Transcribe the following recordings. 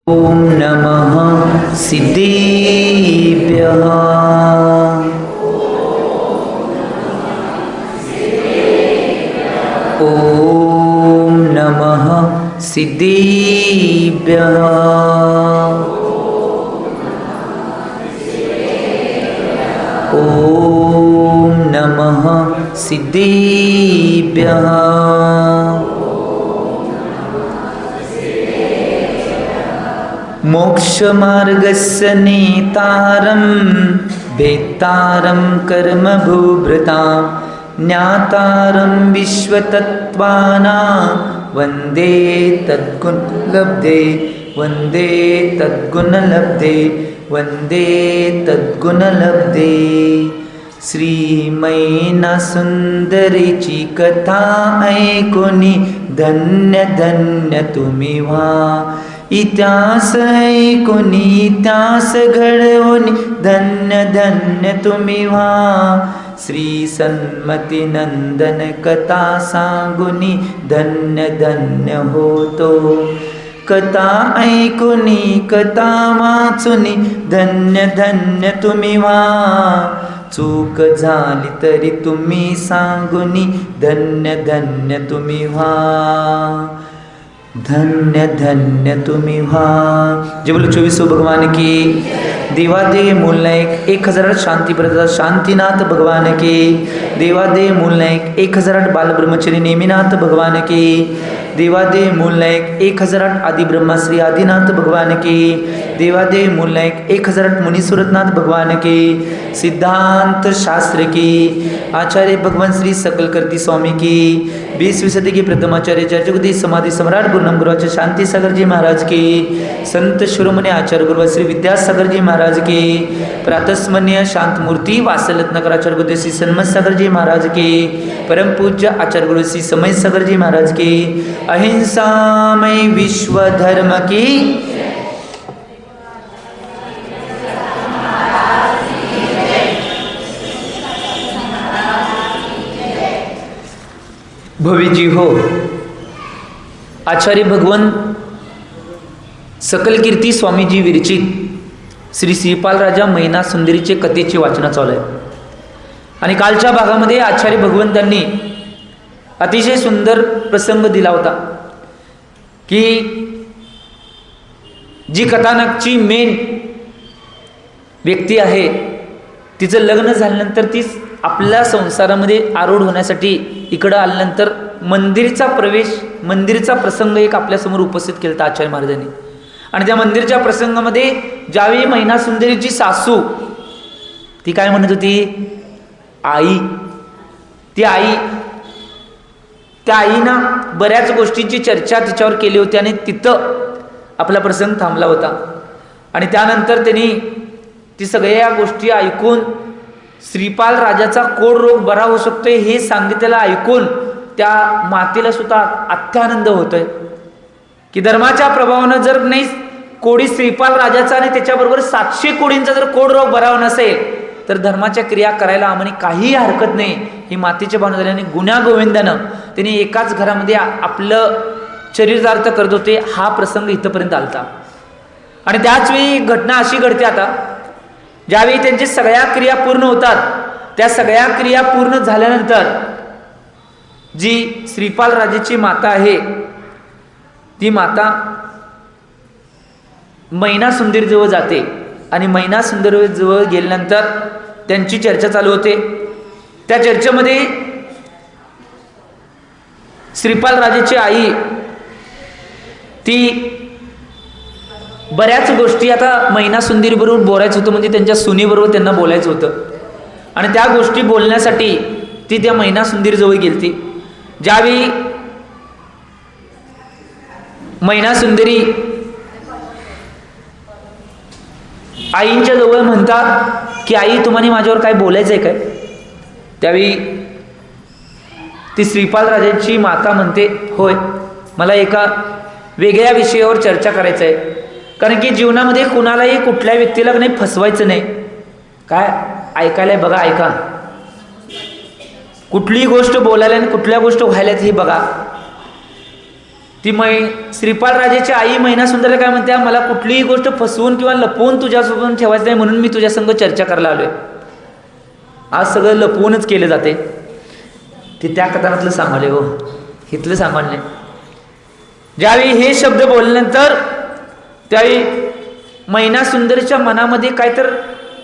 ओम नमः सिद्धेभ्यः। ओम नमः सिद्धेभ्यः। ओम नमः सिद्धेभ्यः। मोक्षमार्गस्य नेतारं भेत्तारं कर्मभूभृतां ज्ञातारं विश्वतत्त्वानां वन्दे तद्गुणलब्धे वन्दे तद्गुणलब्धे वन्दे तद्गुणलब्धे। श्रीमैना सुंदरीची कथा ऐकोनी धन्य धन्य तुम्ही व्हा। इतिहास ऐकोनी इतिहास घडवून धन्य धन्य तुम्ही व्हा। श्री सन्मती नंदन कथा सांगुनी धन्य धन्य होतो। कथा ऐकुनी कथा वाचुनी धन्य धन्य तुम्ही व्हा। चूक झाली तरी तुम्ही सांगुनी धन्य धन्य तुम्ही व्हा। धन्य धन्य तुम्ही व्हा। जे बोलो 24 भगवान की। देवादे मूलनायक 1000 शांती प्रदाता शांतीनाथ भगवान की। देवादे मूलनायक 1000 बालब्रह्मचारी नेमीनाथ भगवान की। देवादे मूलनायक 1000 आदि ब्रह्मश्री आदिनाथ भगवान की। देवादे मूलनायक 1000 मुनीसुरतनाथ भगवान की। सिद्धांत शास्त्र की। आचार्य भगवान श्री सकलकर्ती स्वामी की। 20वीं सदी के प्रथम आचार्य जगदीश समाधि सम्राट गुरुनाम गुरुआचार्य शांति सागर जी महाराज की। संत शिरोमणी आचार्य गुरु श्री विद्यासागर जी महाराज की। प्रातस्मरणीय शांत मूर्ति वासलत्नकर आचार्य गुरु श्री सन्मत सागर जी महाराज की। परम पूज्य आचार्य गुरु श्री समय सागर जी महाराज की। अहिंसामय विश्व धर्म की। भवीजी हो। आचार्य भगवान सकल कीर्ती स्वामीजी विरचित श्री श्रीपाल राजा मैना सुंदरीचे कथेचे वाचन चालू आहे। आणि कालच्या भागामध्ये आचार्य भगवंतांनी अतिशय सुंदर प्रसंग दिला होता की जी कथानकची मेन व्यक्ती आहे तिचं लग्न झाल्यानंतर ती आपल्या संसारामध्ये आरूढ होण्यासाठी इकडं आल्यानंतर मंदिरचा प्रवेश मंदिरचा प्रसंग एक आपल्यासमोर उपस्थित केला होता आचार्य महाराजांनी। आणि त्या मंदिरच्या प्रसंगामध्ये ज्यावेळी मैना सुंदरीची सासू ती काय म्हणत होती आई त्या आईनं बऱ्याच गोष्टींची चर्चा तिच्यावर केली होती आणि तिथं आपला प्रसंग थांबला होता। आणि त्यानंतर त्यांनी ती सगळ्या गोष्टी ऐकून श्रीपाल राजाचा कोड रोग बरा होऊ शकतोय हे सांगितलेलं ऐकून त्या मातेला सुद्धा अत्यानंद होतोय की धर्माच्या प्रभावानं जर नाही कोडी श्रीपाल राजाचा आणि त्याच्याबरोबर 700 कोडींचा जर कोड रोग बरा नसेल तर धर्माच्या क्रिया करायला आम्हाला काही हरकत नाही ही मातेच्या भावना झाली। आणि गुण्या गोविंदानं त्यांनी एकाच घरामध्ये आपलं शरीरार्थ करत होते हा प्रसंग इथंपर्यंत आलता। आणि त्याच वेळी घटना अशी घडते आता ज्यावेळी त्यांची सगळ्या क्रिया पूर्ण होतात त्या सगळ्या क्रिया पूर्ण झाल्यानंतर जी श्रीपाल राजाची माता आहे ती माता मैना सुंदरी जवळ जाते आणि मैना सुंदरी जवळ गेल्यानंतर त्यांची चर्चा चालू होते। त्या चर्चेमध्ये श्रीपाल राजाची आई ती बऱ्याच गोष्टी आता मैना सुंदरी बरोबर बोलायचं होतं म्हणजे त्यांच्या सुनीबरोबर त्यांना बोलायचं होतं आणि त्या गोष्टी बोलण्यासाठी ती त्या मैना सुंदरी जवळ गेलती। ज्यावेळी मैना सुंदरी आईंच्या जवळ म्हणतात की आई तुम्हाला माझ्यावर काय बोलायचं आहे काय। त्यावेळी ती श्रीपाल राजांची माता म्हणते होय मला एका वेगळ्या विषयावर चर्चा करायचं आहे कारण की जीवनामध्ये कुणालाही कुठल्या व्यक्तीला नाही फसवायचं नाही। काय ऐकायला बघा ऐका कुठलीही गोष्ट बोलायला आणि कुठल्या गोष्ट व्हायला हे बघा ती श्रीपाल राजाची आई महिनासुंदरीला काय म्हणते, मला कुठलीही गोष्ट फसवून किंवा लपवून तुझ्यासोबत ठेवायचं नाही, म्हणून मी तुझ्या संग चर्चा करायला आलोय. आज सगळं लपवूनच केलं जाते. ते त्या कथानातलं सांगाले हो, इथलं सांगाल नाही. ज्यावेळी हे शब्द बोलल्यानंतर त्यावेळी महिनासुंदरीच्या मनामध्ये काहीतर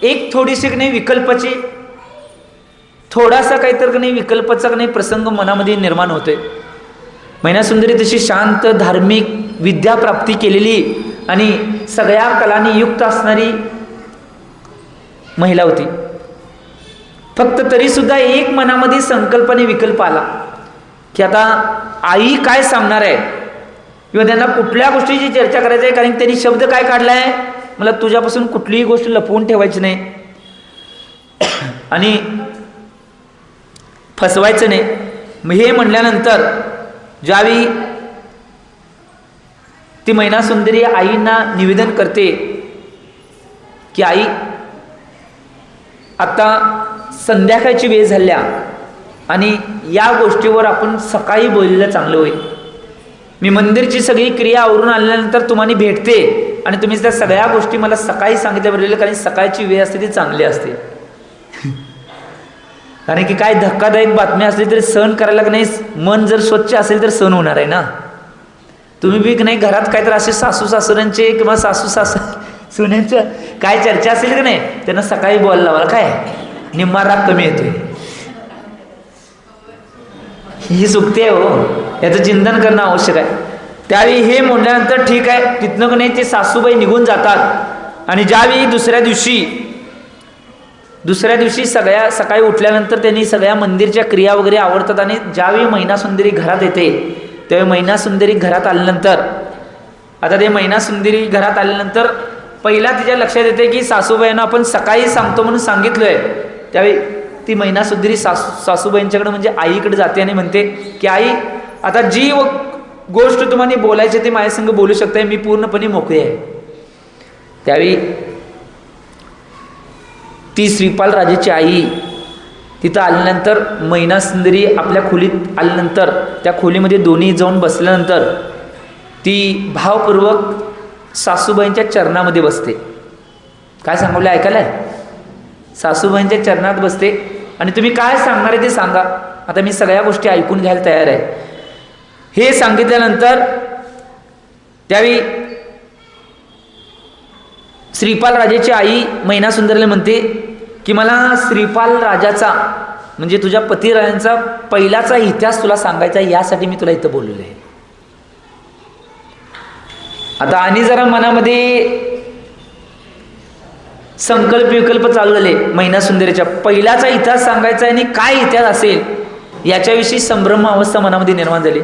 एक थोडीशी नाही विकल्पाची, थोडासा काहीतरी नाही विकल्पाचा नाही प्रसंग मनामध्ये निर्माण होतोय. महिनासुंदरी तशी शांत, धार्मिक, विद्याप्राप्ती केलेली आणि सगळ्या कलांनी युक्त असणारी महिला होती. फक्त तरी सुद्धा एक मनामध्ये संकल्पने विकल्प आला की आता आई काय सांगणार आहे किंवा त्यांना कुठल्या गोष्टीची चर्चा करायची आहे. कारण त्यांनी शब्द काय काढलाय, मला तुझ्यापासून कुठलीही गोष्ट लपवून ठेवायची नाही आणि फसवायचं नाही. मग हे म्हणल्यानंतर ज्यावेळी ती महिनासुंदरी आईंना निवेदन करते की आई, आता संध्याकाळची वेळ झाल्या आणि या गोष्टीवर आपण सकाळी बोललेलं चांगलं होईल. मी मंदिरची सगळी क्रिया आवरून आल्यानंतर तुम्हाला भेटते आणि तुम्ही त्या सगळ्या गोष्टी मला सकाळी सांगितल्या बरोबर, कारण सकाळची वेळ असते ती चांगली असते. कारण की काय धक्कादायक बातमी असली तरी सहन करायला की नाही, मन जर स्वच्छ असेल तर सहन होणार आहे ना. तुम्ही बी नाही घरात काहीतरी असे सासू सासऱ्यांचे किंवा सासू सुन्यांच्या काय चर्चा असेल की नाही, त्यांना सकाळी बोलायला मला काय निम्मा राग कमी येतोय. ही सुक्ती आहे हो, याचं चिंतन करणं आवश्यक आहे. त्यावेळी हे म्हणल्यानंतर ठीक आहे, तिथनं की नाही ते सासूबाई निघून जातात. आणि ज्यावेळी दुसऱ्या दिवशी सकाळी उठल्यानंतर त्यांनी सगळ्या मंदिरच्या क्रिया वगैरे आवडतात. आणि ज्यावेळी महिनासुंदरी घरात येते त्यावेळी महिनासुंदरी घरात आल्यानंतर, आता ते महिनासुंदरी घरात आल्यानंतर पहिला तिच्या लक्षात येते की सासूबाईंना आपण सकाळी सांगतो म्हणून सांगितलोय. त्यावेळी ती महिनासुंदरी सासूबाईंच्याकडे म्हणजे आईकडे जाते आणि म्हणते की आई, आता जी गोष्ट तुम्हाला बोलायची ते माझ्यासंग बोलू शकताय, मी पूर्णपणे मोकळी आहे. त्यावेळी ती श्रीपाल राजाची आई तिथं आल्यानंतर महिनासुंदरी आपल्या खोलीत आल्यानंतर त्या खोलीमध्ये दोन्ही जाऊन बसल्यानंतर ती भावपूर्वक सासूबाईंच्या चरणामध्ये बसते. काय सांगवलं ऐकायला आहे? सासूबाईंच्या चरणात बसते आणि तुम्ही काय सांगणार आहे ते सांगा, आता मी सगळ्या गोष्टी ऐकून घ्यायला तयार आहे. हे सांगितल्यानंतर त्यावेळी श्रीपाल राजाची आई महिनासुंदरीला म्हणते की मला श्रीपाल राजाचा म्हणजे तुझ्या पतिराजांचा पहिलाचा इतिहास तुला सांगायचा, यासाठी मी तुला इथं बोललेलो आहे. आता आणि जरा मनामध्ये संकल्प विकल्प चालू झाले. महिनासुंदरीच्या पहिल्याचा इतिहास सांगायचा आणि काय इतिहास असेल याच्याविषयी संभ्रम अवस्था मनामध्ये निर्माण झाली.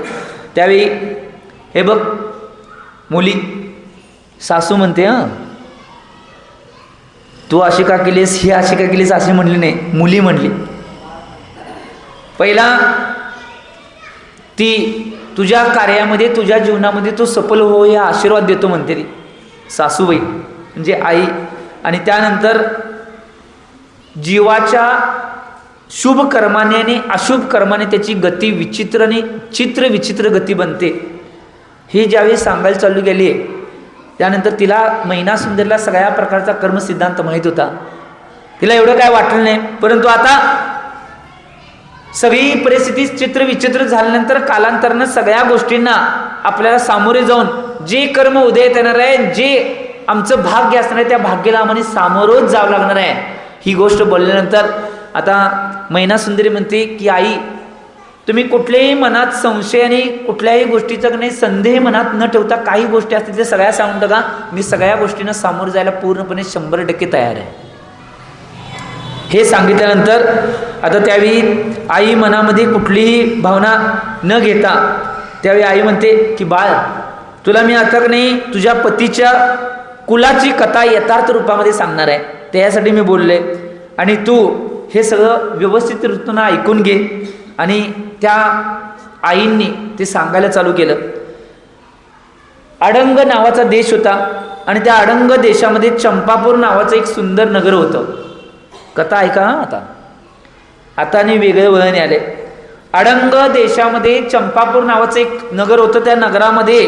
त्यावेळी हे बघ मुली, सासू म्हणते तू अशी का केलीस, ही अशी का केलीस अशी म्हणली नाही, मुली म्हणली. पहिला ती तुझ्या कार्यामध्ये तुझ्या जीवनामध्ये तू सफल हो या आशीर्वाद देतो म्हणते ती सासूबाई म्हणजे आई. आणि त्यानंतर जीवाच्या शुभ कर्माने आणि अशुभ कर्माने त्याची गती विचित्र आणि विचित्र गती बनते. ही ज्यावेळी सांगायला चालू गेली त्यानंतर तिला महिनासुंदरीला सगळ्या प्रकारचा कर्मसिद्धांत माहीत होता. तिला एवढं काय वाटलं नाही. परंतु आता सगळी परिस्थिती विचित्र झाल्यानंतर कालांतरानं सगळ्या गोष्टींना आपल्याला सामोरे जाऊन जे कर्म उदयात येणार आहे, जे आमचं भाग्य असणार आहे, त्या भाग्याला आम्हाला सामोरच जावं लागणार आहे. ही गोष्ट बोलल्यानंतर आता महिनासुंदरी म्हणते की आई, तुम्ही कुठल्याही मनात संशय आणि कुठल्याही गोष्टीचा नाही संदेह मनात न ठेवता काही गोष्टी असतील ते सगळ्या सांगून टाका, मी सगळ्या गोष्टींना सामोरं जायला पूर्णपणे 100% तयार आहे. हे सांगितल्यानंतर आता त्यावेळी आई मनामध्ये कुठलीही भावना न घेता त्यावेळी आई म्हणते की बाळ, तुला मी आता नाही तुझ्या पतीच्या कुलाची कथा यथार्थ रूपामध्ये सांगणार आहे, त्यासाठी मी बोलले. आणि तू हे सगळं व्यवस्थित रीतीनं ऐकून घे. आणि त्या आईंनी ते सांगायला चालू केलं. अडंग नावाचा देश होता आणि त्या अडंग देशामध्ये चंपापूर नावाचं एक सुंदर नगर होतं. कथा ऐका आता आणि वेगळे वळण आले. अडंग देशामध्ये चंपापूर नावाचं एक नगर होतं. त्या नगरामध्ये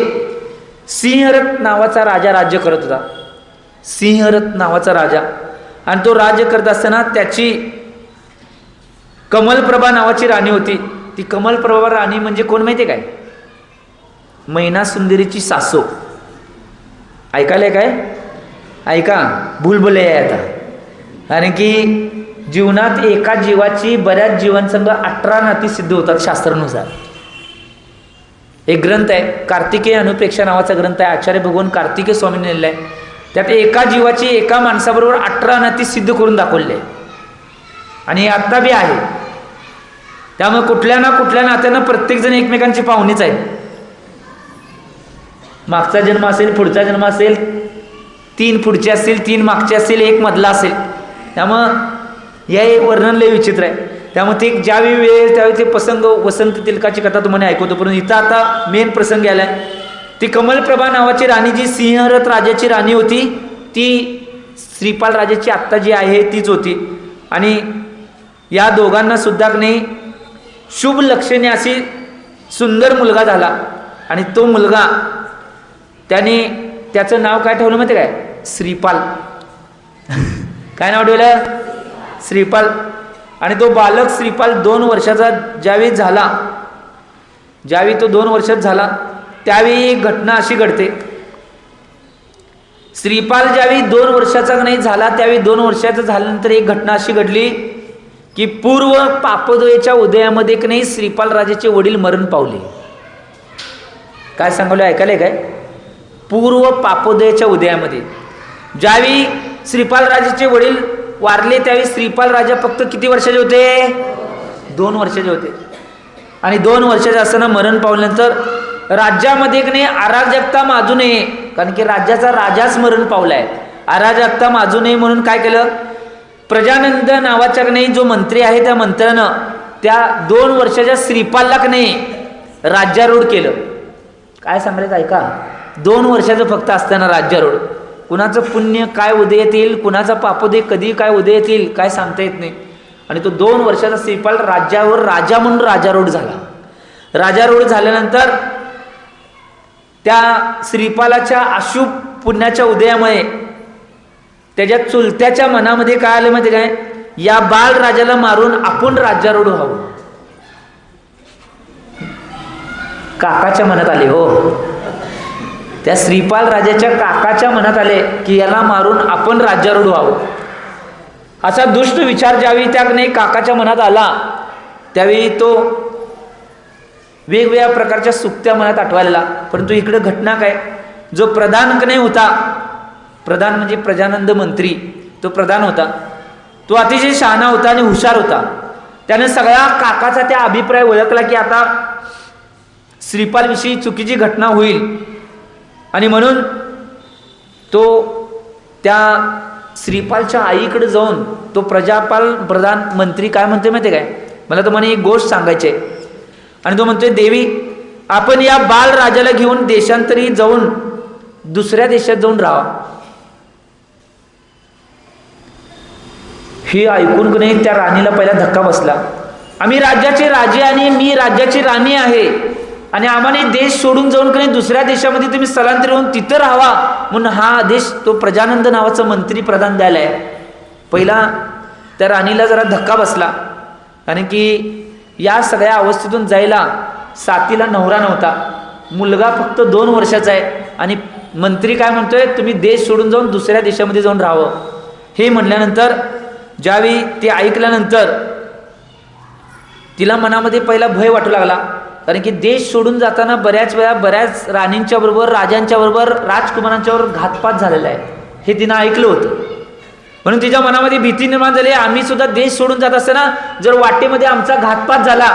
सिंहरथ नावाचा राजा राज्य करत होता. सिंहरथ नावाचा राजा. आणि तो राज्य करत असताना त्याची कमलप्रभा नावाची राणी होती. ती कमलप्रभा राणी म्हणजे कोण माहिती काय? मैना सुंदरीची सासू. ऐकायला काय? ऐका, भूलभुलैया आहे आता. कारण की जीवनात एका जीवाची बऱ्याच जीवांसंग 18 नाती सिद्ध होतात शास्त्रानुसार. एक ग्रंथ आहे, कार्तिकेय अनुप्रेक्षा नावाचा ग्रंथ आहे. आचार्य भगवान कार्तिकेय स्वामींनी लिहिला आहे. त्यात एका जीवाची एका माणसाबरोबर 18 नाती सिद्ध करून दाखवले. आणि आत्ता बी आहे. त्यामुळे कुठल्या ना कुठल्या नात्यानं प्रत्येकजण एकमेकांची पाहुणीच आहेत. मागचा जन्म असेल, पुढचा जन्म असेल, 3 पुढचे असतील, 3 मागचे असतील, 1 मधला असेल. त्यामुळं हे वर्णन लय विचित्र आहे. त्यामुळे ते ज्यावेळी वेळ त्यावेळी ते प्रसंग वसंत तिलकाची कथा तुम्हाला ऐकवतो. परंतु इथं आता मेन प्रसंग आलाय. ती कमलप्रभा नावाची राणी जी सिंहरथ राजाची राणी होती, ती श्रीपाल राजाची आत्ता जी आहे तीच होती. आणि या दोघांना सुद्धा नाही शुभ लक्षणे अशी सुंदर मुलगा झाला. आणि तो मुलगा त्याने त्याचं नाव काय ठेवलं माहिती काय? श्रीपाल. काय नाव ठेवलं? श्रीपाल. आणि तो बालक श्रीपाल 2 वर्षाचा ज्यावेळी झाला, ज्यावेळी तो 2 वर्षात झाला त्यावेळी एक घटना अशी घडते. श्रीपाल ज्यावेळी 2 वर्षाचा नाही झाला त्यावेळी 2 वर्षाचा झाल्यानंतर एक घटना अशी घडली की पूर्व पापदोयेच्या उदयामध्ये की नाही श्रीपाल राजाचे वडील मरण पावले. काय सांगवलं ऐकायला काय? पूर्व पापोदयाच्या उदयामध्ये ज्यावेळी श्रीपाल राजाचे वडील वारले त्यावेळी श्रीपाल राजा फक्त किती वर्षाचे होते? 2 वर्षाचे होते. आणि 2 वर्षाचे असताना मरण पावल्यानंतर राज्यामध्ये की नाही अराजकता माजू नये, कारण की राज्याचा राजाच मरण पावलाय. अराजकता माजू नये म्हणून काय केलं? प्रजानंद नावाच्या की नाही जो मंत्री आहे त्या मंत्र्यानं त्या 2 वर्षाच्या श्रीपालला की नाही राज्यारूढ केलं. काय सांगायचं ऐका, 2 वर्षाचं फक्त असताना राज्यारूढ. कुणाचं पुण्य काय उदय येतील, कुणाचा पापोदय कधी काय उदय येतील काय सांगता येत नाही. आणि तो 2 वर्षाचा श्रीपाल राज्यावर राजा म्हणून राजारूढ झाला. राजारूढ झाल्यानंतर त्या श्रीपालाच्या अशुभ पुण्याच्या उदयामुळे त्याच्या चुलत्याच्या मनामध्ये काय आलं माहिती काय? या बाल राजाला मारून आपण राज्यारूढ व्हावं. काकाच्या मनात आले. हो, त्या श्रीपाल राजाच्या काकाच्या मनात आले की याला मारून आपण राज्यारूढ व्हावं. असा दुष्ट विचार ज्यावेळी त्या नाही काकाच्या मनात आला त्यावेळी तो वेगवेगळ्या प्रकारच्या सुक्त्या मनात आठवायला. परंतु इकडे घटना काय? जो प्रधान नाही होता, प्रधान म्हणजे प्रजानंद मंत्री, तो प्रधान होता. तो अतिशय शहाणा होता आणि हुशार होता. त्याने सगळ्या काकाचा त्या अभिप्राय ओळखला की आता श्रीपालविषयी चुकीची घटना होईल. आणि म्हणून तो त्या श्रीपालच्या आईकडे जाऊन तो प्रजापाल प्रधान मंत्री काय म्हणतोय माहिती काय? मला तुम्हाला एक गोष्ट सांगायची आहे. आणि तो म्हणतोय, देवी आपण या बाल राजाला घेऊन देशांतरी जाऊन दुसऱ्या देशात जाऊन राहा. हे ऐकून की नाही त्या राणीला पहिला धक्का बसला. आम्ही राज्याचे राजे आणि मी राज्याची राणी आहे आणि आम्हाला देश सोडून जाऊन की नाही दुसऱ्या देशामध्ये तुम्ही स्थलांतर होऊन तिथं राहावा म्हणून हा आदेश तो प्रजानंद नावाचा मंत्री प्रधान द्यायला आहे. पहिला त्या राणीला जरा धक्का बसला, कारण की या सगळ्या अवस्थेतून जायला साथीला नवरा नव्हता, मुलगा फक्त 2 वर्षाचा आहे आणि मंत्री काय म्हणतोय तुम्ही देश सोडून जाऊन दुसऱ्या देशामध्ये जाऊन राहावं. हे म्हणल्यानंतर ज्यावेळी ते ऐकल्यानंतर तिला मनामध्ये पहिला भय वाटू लागला, कारण की देश सोडून जाताना बऱ्याच वेळा बऱ्याच राणींच्या बरोबर राजांच्या बरोबर राजकुमारांच्या बरोबर घातपात झालेला आहे हे तिनं ऐकलं होतं. म्हणून तिच्या मनामध्ये भीती निर्माण झाली, आम्ही सुद्धा देश सोडून जात असताना जर वाटेमध्ये आमचा घातपात झाला,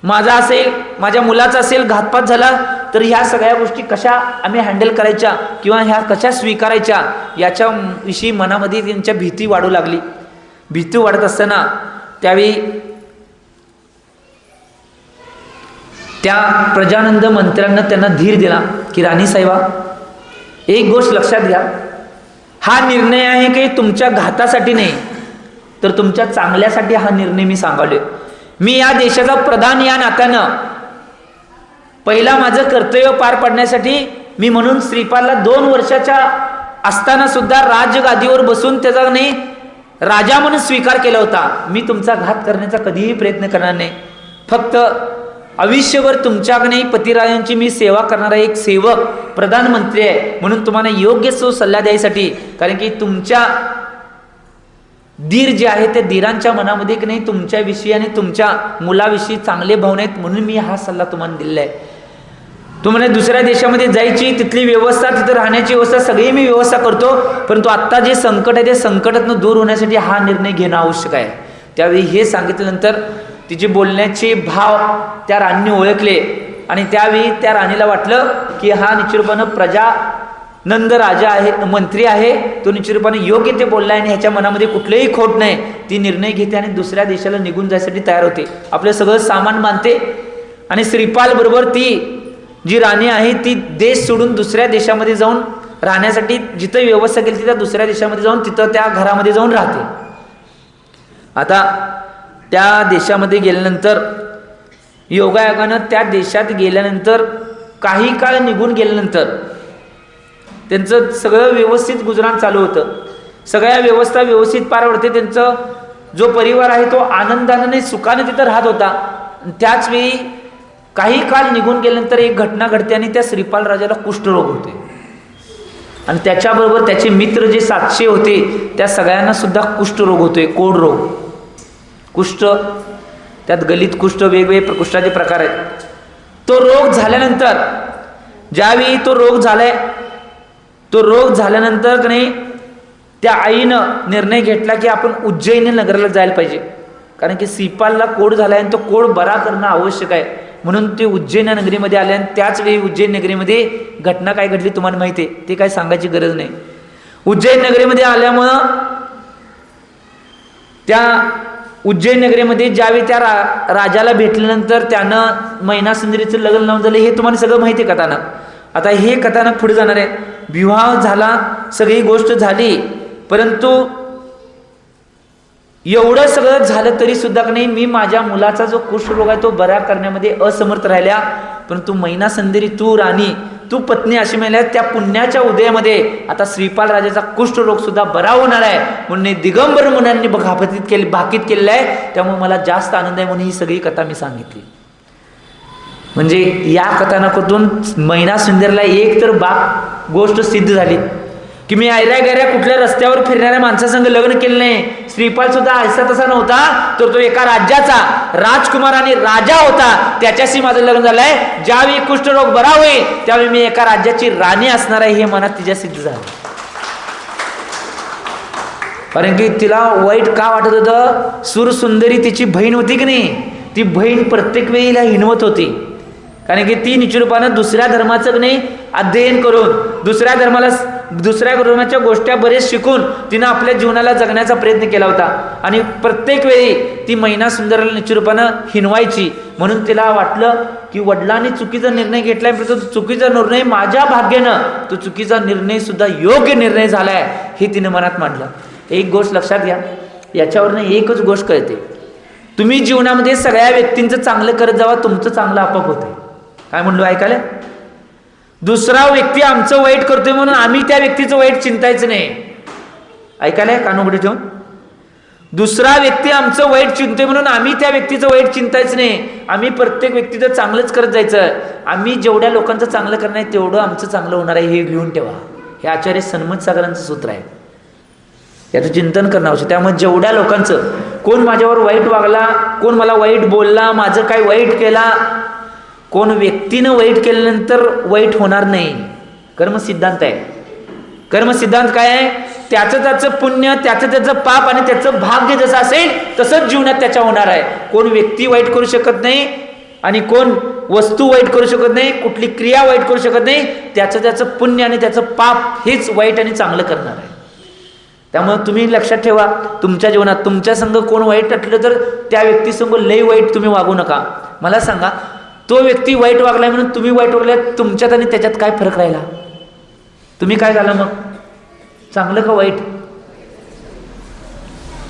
माझा असेल माझ्या मुलाचा असेल घातपात झाला तर ह्या सगळ्या गोष्टी कशा आम्ही हँडल करायच्या किंवा ह्या कशा स्वीकारायच्या याच्याविषयी मनामध्ये त्यांच्या भीती वाढू लागली. भीती वाढत असताना त्यावेळी त्या प्रजानंद मंत्र्यांना त्यांना धीर दिला की राणी साहेबा एक गोष्ट लक्षात घ्या, हा निर्णय आहे की तुमच्या घातासाठी नाही तर तुमच्या चांगल्यासाठी हा निर्णय मी सांगालोय. मी या देशाचा प्रधान या नात्यानं पहिला माझं कर्तव्य पार पाडण्यासाठी मी म्हणून श्रीपालला 2 वर्षाच्या असताना सुद्धा राजगादीवर बसून त्याचा नाही राजा म्हणून स्वीकार केला होता. मी तुमचा घात करण्याचा कधीही प्रयत्न करणार नाही. फक्त आयुष्यभर तुमच्याकडे पतिराजांची मी सेवा करणारा एक सेवक प्रधानमंत्री आहे म्हणून तुम्हाला योग्य तो सल्ला द्यायसाठी, कारण की तुमच्या दीर जे आहे त्या दीरांच्या मनामध्ये की नाही तुमच्याविषयी आणि तुमच्या मुलाविषयी चांगले भावना आहेत म्हणून मी हा सल्ला तुम्हाला दिलेला आहे. तुम्हाला दुसऱ्या देशामध्ये जायची, तिथली व्यवस्था, तिथं राहण्याची व्यवस्था सगळी मी व्यवस्था करतो, परंतु आत्ता जे संकट आहे ते संकटातून दूर होण्यासाठी हा निर्णय घेणं आवश्यक आहे. त्यावेळी हे सांगितल्यानंतर तिचे बोलण्याचे भाव त्या राणीने ओळखले आणि त्यावेळी त्या राणीला वाटलं की हा निश्चितपणे प्रजानंद राजा आहे, मंत्री आहे, तो निश्चितपणे योग्य ते बोलला आणि ह्याच्या मनामध्ये कुठलेही खोट नाही. ती निर्णय घेते आणि दुसऱ्या देशाला निघून जायसाठी तयार होते. आपलं सगळं सामान बांधते आणि श्रीपाल बरोबर ती जी राणी आहे ती देश सोडून दुसऱ्या देशामध्ये जाऊन राहण्यासाठी जिथं व्यवस्था केली त्या दुसऱ्या देशामध्ये जाऊन तिथं त्या घरामध्ये जाऊन राहते. आता त्या देशामध्ये गेल्यानंतर योगायोगानं त्या देशात गेल्यानंतर काही काळ निघून गेल्यानंतर त्यांचं सगळं व्यवस्थित गुजराण चालू होतं. सगळ्या व्यवस्था व्यवस्थित पार पडते. त्यांचं जो परिवार आहे तो आनंदाने सुखाने तिथं राहत होता. त्याच वेळी काही काळ निघून गेल्यानंतर एक घटना घडते आणि त्या श्रीपाल राजाला कुष्ठरोग होते आणि त्याच्याबरोबर त्याचे मित्र जे 700 होते त्या सगळ्यांना सुद्धा कुष्ठरोग होतोय, कोड रोग. कुष्ठ त्यात गलित कुष्ठ वेगवेगळे कुष्ठाचे प्रकार आहेत. तो रोग झाल्यानंतर ज्यावेळी तो रोग झाल्यानंतर की नाही त्या आईनं निर्णय घेतला की आपण उज्जैनी नगराला जायला पाहिजे, कारण की श्रीपालला कोड झाला आणि तो कोड बरा करणं आवश्यक आहे. म्हणून ते उज्जैन नगरीमध्ये आले आणि त्याच वेळी उज्जैन नगरीमध्ये घटना काय घडली तुम्हाला माहिती आहे, ते काय सांगायची गरज नाही. उज्जैन नगरीमध्ये आल्यामुळं त्या उज्जैन नगरीमध्ये ज्यावेळी त्या राजाला भेटल्यानंतर त्यानं मैना सुंदरीचं लग्न लावून झालं हे तुम्हाला सगळं माहिती आहे कथानक. आता हे कथानक पुढे जाणार आहे. विवाह झाला, सगळी गोष्ट झाली, परंतु एवढं सगळं झालं तरी सुद्धा नाही मी माझ्या मुलाचा जो कुष्ठरोग आहे तो बरा करण्यामध्ये असमर्थ राहिल्या. परंतु मैना सुंदरी तू राणी, तू पत्नी अशी मिळाल्या, त्या पुण्याच्या उदयामध्ये आता श्रीपाल राजाचा कुष्ठरोग सुद्धा बरा होणार आहे म्हणून दिगंबर मुनांनी भाकीत केलेलं आहे. त्यामुळे मला जास्त आनंद आहे म्हणून ही सगळी कथा मी सांगितली. म्हणजे या कथानकातून मैना सुंदरला एक तर गोष्ट सिद्ध झाली की मी ऐऱ्या गैऱ्या कुठल्या रस्त्यावर फिरणाऱ्या माणसासंग लग्न केलं नाही. श्रीपाल सुद्धा ऐसा तसा नव्हता, तर तो एका राज्याचा राजकुमार आणि राजा होता, त्याच्याशी माझं लग्न झालंय. ज्यावेळी कुष्ठरोग बरा होईल त्यावेळी मी एका राज्याची राणी असणार आहे हे मनात तिच्या सिद्ध झालं. कारण की तिला वाईट का वाटत होतं, सुरसुंदरी तिची बहीण होती की नाही, ती बहीण प्रत्येक वेळीला हिणवत होती. कारण की ती निश्चितपणे दुसऱ्या धर्माचं नाही अध्ययन करून दुसऱ्या धर्माच्या गोष्टी बरेच शिकून तिनं आपल्या जीवनाला जगण्याचा प्रयत्न केला होता आणि प्रत्येक वेळी ती मैना सुंदरला निश्चितपणे हिणवायची. म्हणून तिला वाटलं की वडिलांनी चुकीचा निर्णय घेतलाय, परंतु चुकीचा निर्णय माझ्या भाग्यानं तो चुकीचा निर्णय सुद्धा योग्य निर्णय झालाय हे तिने मनात मांडलं. एक गोष्ट लक्षात घ्या, याच्यावरनं एकच गोष्ट कळते, तुम्ही जीवनामध्ये सगळ्या व्यक्तींचं चांगलं करत जावा, तुमचं चांगलं आपोआप होतंय. काय म्हणलो ऐकायला? दुसरा व्यक्ती आमचं वाईट करतोय म्हणून आम्ही त्या व्यक्तीचं वाईट चिंतायचं नाही. ऐकायला कानोकडे ठेवून, दुसरा व्यक्ती आमचं वाईट चिंतोय म्हणून आम्ही त्या व्यक्तीचं वाईट चिंतायचं नाही. आम्ही प्रत्येक व्यक्तीचं चांगलंच करत जायचं. आम्ही जेवढ्या लोकांचं चांगलं करणार आहे तेवढं आमचं चांगलं होणार आहे हे लिहून ठेवा. हे आचार्य सन्मत सागरांचं सूत्र आहे, याचं चिंतन करणं आवश्यक. त्यामुळे जेवढ्या लोकांचं, कोण माझ्यावर वाईट वागला, कोण मला वाईट बोलला, माझं काय वाईट केला, कोण व्यक्तीनं वाईट केल्यानंतर वाईट होणार नाही. कर्मसिद्धांत आहे. कर्मसिद्धांत काय आहे? त्याचं पुण्य, त्याचं पाप आणि त्याचं भाग्य जसं असेल तसंच जीवनात त्याच्या होणार आहे. कोण व्यक्ती वाईट करू शकत नाही आणि कोण वस्तू वाईट करू शकत नाही, कुठली क्रिया वाईट करू शकत नाही. त्याचं पुण्य आणि त्याचं पाप हेच वाईट आणि चांगलं करणार आहे. त्यामुळे तुम्ही लक्षात ठेवा, तुमच्या जीवनात तुमच्या संग कोण वाईट असलं तर त्या व्यक्तीसंग लई वाईट तुम्ही वागू नका. मला सांगा, तो व्यक्ती वाईट वागलाय म्हणून तुम्ही वाईट वागलाय, तुमच्यात आणि त्याच्यात काय फरक राहिला? तुम्ही काय झालं मग, चांगलं का वाईट?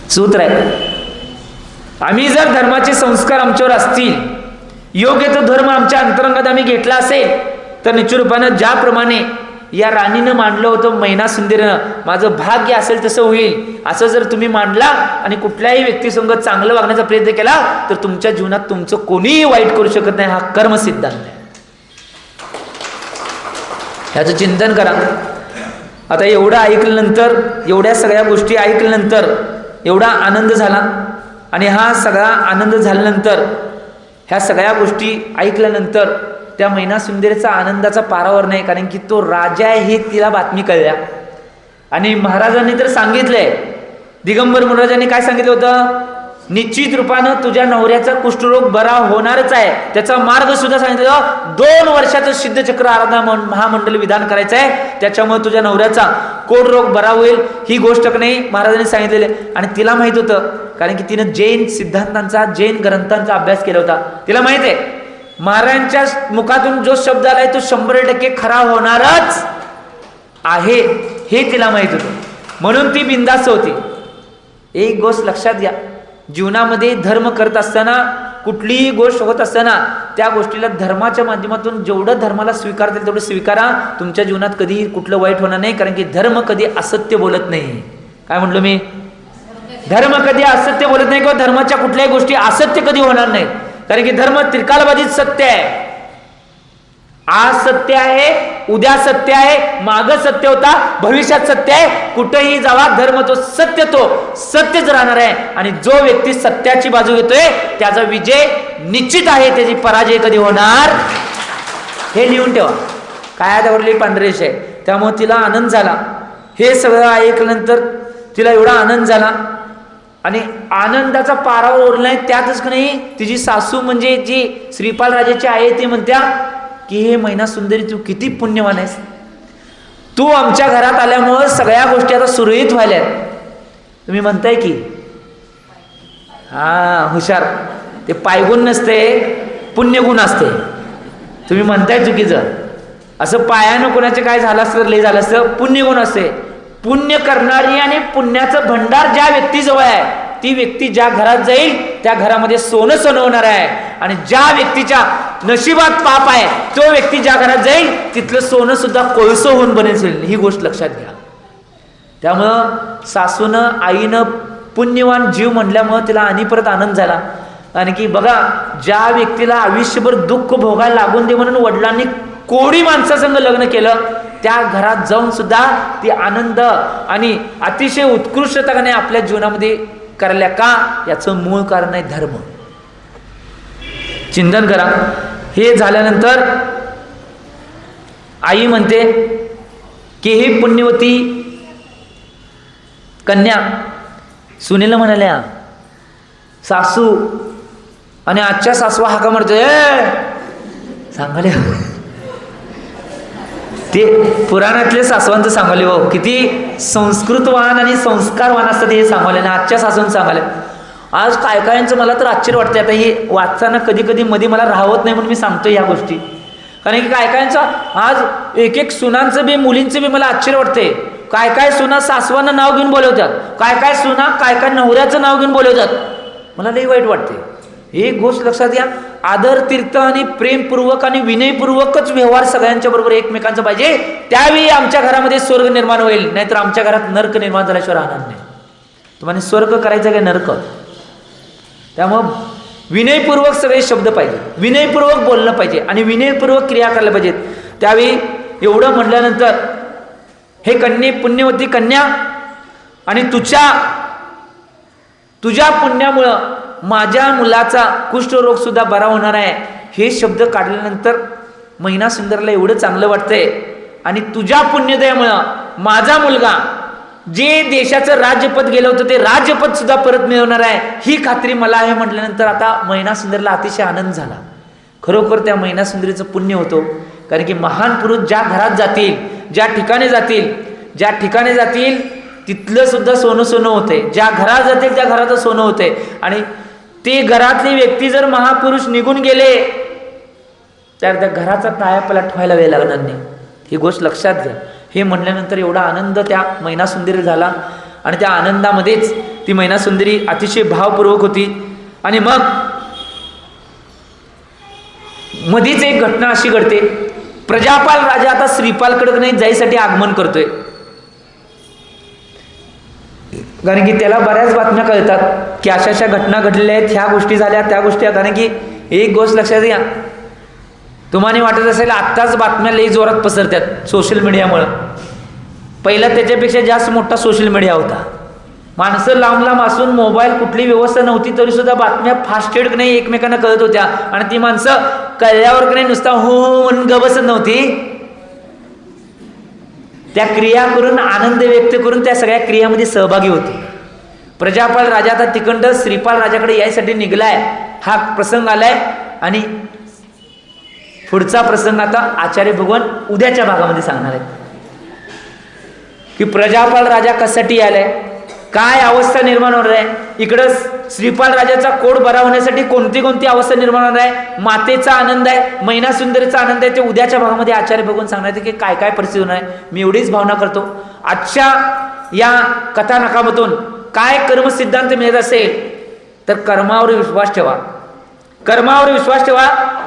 सूत्र आहे. आम्ही जर धर्माचे संस्कार आमच्यावर असतील, योग्य तो धर्म आमच्या अंतरंगात आम्ही घेतला असेल, तर निश्चित रूपानं ज्याप्रमाणे या राणीनं मांडलं होतं मैना सुंदरीनं, माझं भाग्य असेल तसं होईल, असं जर तुम्ही मांडला आणि कुठल्याही व्यक्तीसंग चांगलं वागण्याचा प्रयत्न केला तर तुमच्या जीवनात तुमचं कोणीही वाईट करू शकत नाही. हा कर्म सिद्धांत आहे. ह्याचं चिंतन करा. आता एवढं ऐकल्यानंतर, एवढ्या सगळ्या गोष्टी ऐकल्यानंतर एवढा आनंद झाला. आणि हा सगळा आनंद झाल्यानंतर, ह्या सगळ्या गोष्टी ऐकल्यानंतर त्या मैना सुंदरीचा आनंदाचा पारावर नाही, कारण की तो राजा आहे हे तिला बातमी कळल्या. आणि महाराजांनी तर सांगितलंय, दिगंबर महाराजांनी काय सांगितलं होतं, निश्चित रूपानं तुझ्या नवऱ्याचा कुष्ठरोग बरा होणारच आहे. त्याचा मार्ग सुद्धा सांगितलं, 2 वर्षाचं सिद्धचक्र आराधना महामंडळ विधान करायचं आहे, त्याच्यामुळे तुझ्या नवऱ्याचा कोड रोग बरा होईल. ही गोष्ट नाही महाराजांनी सांगितलेली. आणि तिला माहित होतं, कारण की तिनं जैन सिद्धांतांचा, जैन ग्रंथांचा अभ्यास केला होता. तिला माहित आहे महाराजांच्या मुखातून जो शब्द आलाय तो 100% खरा होणारच आहे, हे तिला माहित होतं. म्हणून ती बिंदास्त होती. एक गोष्ट लक्षात घ्या, जीवनामध्ये धर्म करत असताना, कुठलीही गोष्ट होत असताना, त्या गोष्टीला धर्माच्या माध्यमातून जेवढं धर्माला स्वीकारता येईल तेवढं स्वीकारा. तुमच्या जीवनात कधीही कुठलं वाईट होणार नाही, कारण की धर्म कधी असत्य बोलत नाही. काय म्हणलो मी? धर्म कधी असत्य बोलत नाही, किंवा धर्माच्या कुठल्याही गोष्टी असत्य कधी होणार नाही. कारण की धर्म त्रिकालबाधित सत्य आहे. आज सत्य आहे, उद्या सत्य आहे, माग सत्य होता, भविष्यात सत्य आहे. कुठेही जावा, धर्म तो सत्यच राहणार आहे. आणि जो व्यक्ती सत्याची बाजू घेतोय त्याचा विजय निश्चित आहे, त्याची पराजय कधी होणार, हे लिहून ठेवा. काय त्यावरली पांढरेश आहे. त्यामुळे तिला आनंद झाला. हे सगळं ऐकल्यानंतर तिला एवढा आनंद झाला. आणि आनंदाचा पारावर ओरलाय. त्यातच का नाही, तिची सासू म्हणजे जी श्रीपाल राजाची आहे ती म्हणत्या की हे मैना सुंदरी, तू किती पुण्यवान आहेस. तू आमच्या घरात आल्यामुळं सगळ्या गोष्टी आता सुरळीत व्हायल्यात. तुम्ही म्हणताय की हा हुशार, ते पायगुण नसते, पुण्यगुण असते. तुम्ही म्हणताय चुकीचं. असं पायानं कोणाचे काय झालं असतं, लय झालं असतं, पुण्यगुण असते. पुण्य करणारी आणि पुण्याचं भंडार ज्या व्यक्तीजवळ आहे, ती व्यक्ती ज्या घरात जाईल त्या घरामध्ये सोनं सोनं होणार आहे. आणि ज्या व्यक्तीच्या नशिबात पाप आहे, तो व्यक्ती ज्या घरात जाईल तिथलं सोनं सुद्धा कोळसं होऊन बनेल. ही गोष्ट लक्षात घ्या. त्यामुळं सासूनं, आईनं पुण्यवान जीव म्हणल्यामुळं तिला आणि परत आनंद झाला. आणि की बघा, ज्या व्यक्तीला आयुष्यभर दुःख भोगायला लागून दे म्हणून वडिलांनी कोडी माणसासंग लग्न केलं, त्या घरात जाऊन सुद्धा ती आनंद आणि अतिशय उत्कृष्टताने आपल्या जीवनामध्ये करायला. का? याचं मूळ कारण आहे धर्म. चिंतन करा. हे झाल्यानंतर आई म्हणते की हे पुण्यवती कन्या सुनेला म्हणाल्या, सासू. आणि आजच्या सासवा हाका म्हणते, सांगाले ते पुराणातले सासवांचं सांगाले हो, किती संस्कृतवान आणि संस्कारवान असतात हे सांगाले. आणि आजच्या सासून सांगाले. आज काय कायांचं मला तर आश्चर्य वाटते. आता हे वाचताना कधी कधी मध्ये मला राहत नाही म्हणून मी सांगतो ह्या गोष्टी. कारण की काय कायांचं आज एक सुनांचं बी, मुलींचं बी मला आश्चर्य वाटते. काय सुना सासवांना नाव घेऊन बोलवतात, काय सुना काय नवऱ्याचं नाव घेऊन बोलवतात. मला लई वाईट वाटते. एक गोष्ट लक्षात घ्या, आदर, तीर्थ आणि प्रेमपूर्वक आणि विनयपूर्वकच व्यवहार सगळ्यांच्या बरोबर एकमेकांचा पाहिजे. त्यावेळी आमच्या घरामध्ये स्वर्ग निर्माण होईल. नाहीतर आमच्या घरात नरक निर्माण झाल्याशिवाय राहणार नाही. तुम्हाला स्वर्ग करायचं काय नरक? त्यामुळं विनयपूर्वक सगळे शब्द पाहिजे, विनयपूर्वक बोलणं पाहिजे आणि विनयपूर्वक क्रिया करायला पाहिजेत. त्यावेळी एवढं म्हटल्यानंतर हे कन्ये, पुण्यवती कन्या, आणि तुझ्या पुण्यामुळं माझ्या मुलाचा कुष्ठरोग सुद्धा बरा होणार आहे. हे शब्द काढल्यानंतर मैना सुंदरला एवढं चांगलं वाटतंय. आणि तुझ्या पुण्यदयामुळं माझा मुलगा जे देशाचं राज्यपद गेलं होतं ते राज्यपद सुद्धा परत मिळवणार आहे, ही खात्री मला आहे. म्हटल्यानंतर आता मैना सुंदरला अतिशय आनंद झाला. खरोखर त्या मैना सुंदरीचं पुण्य होतो. कारण की महान पुरुष ज्या घरात जातील, ज्या ठिकाणी जातील तिथलं सुद्धा सोनं सोनं होते. ज्या घरात जातील त्या घराचं सोनं होते. आणि ते घरातली व्यक्ती जर महापुरुष निघून गेले तर त्या घराचा कायापालट व्हायला वेळ लागणार नाही. ही गोष्ट लक्षात घ्या. हे म्हणल्यानंतर एवढा आनंद त्या मैना सुंदरी झाला. आणि त्या आनंदामध्येच ती मैना सुंदरी अतिशय भावपूर्वक होती. आणि मग मधीच एक घटना अशी घडते, प्रजापाल राजा आता श्रीपालकडे नाही जायसाठी आगमन करतोय, कारण की त्याला बऱ्याच बातम्या कळतात की अशा अशा घटना घडलेल्या आहेत, ह्या गोष्टी झाल्या, त्या गोष्टी. कारण की एक गोष्ट लक्षात घ्या, तुम्हाला वाटत असेल आत्ताच बातम्या लई जोरात पसरतात सोशल मीडियामुळं. पहिला त्याच्यापेक्षा जास्त मोठा सोशल मीडिया होता. माणसं लांब लांब असून मोबाईल कुठली व्यवस्था नव्हती तरी सुद्धा बातम्या फास्टेड नाही एकमेकांना कळत होत्या. आणि ती माणसं कळल्यावर नाही नुसता हो म्हणून गबसत नव्हती, त्या क्रिया करून आनंद व्यक्त करून त्या सगळ्या क्रियामध्ये सहभागी होते. प्रजापाल राजा आता तिकडं श्रीपाल राजाकडे यायसाठी निघलाय, हा प्रसंग आलाय. आणि पुढचा प्रसंग आता आचार्य भगवान उद्याच्या भागामध्ये सांगणार आहेत की प्रजापाल राजा कशासाठी आलाय, काय अवस्था निर्माण होणार आहे. इकडं श्रीपाल राजाचा कोड बरा होण्यासाठी कोणती कोणती अवस्था निर्माण होणार आहे, मातेचा आनंद आहे, मैना सुंदरीचा आनंद आहे, ते उद्याच्या भागामध्ये आचार्य भगवान सांगणार आहे की काय काय परिस्थिती होणार आहे. मी एवढीच भावना करतो आजच्या या कथानकामधून काय कर्मसिद्धांत मिळत असेल तर कर्मावर विश्वास ठेवा, कर्मावर विश्वास ठेवा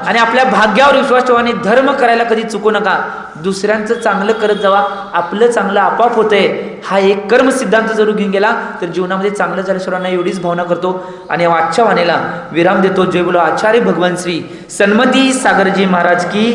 आणि आपल्या भाग्यावर विश्वास ठेवा आणि धर्म करायला कधी चुकू नका. दुसऱ्यांचं चांगलं करत जावा, आपलं चांगलं आपोआप होतंय. हा एक कर्म सिद्धांत जरूर घेऊन गेला तर जीवनामध्ये चांगलं झालं. सर्वांना एवढीच भावना करतो आणि आजच्या वाणीला विराम देतो. जय बोलो आचार्य भगवान श्री सन्मती सागरजी महाराज की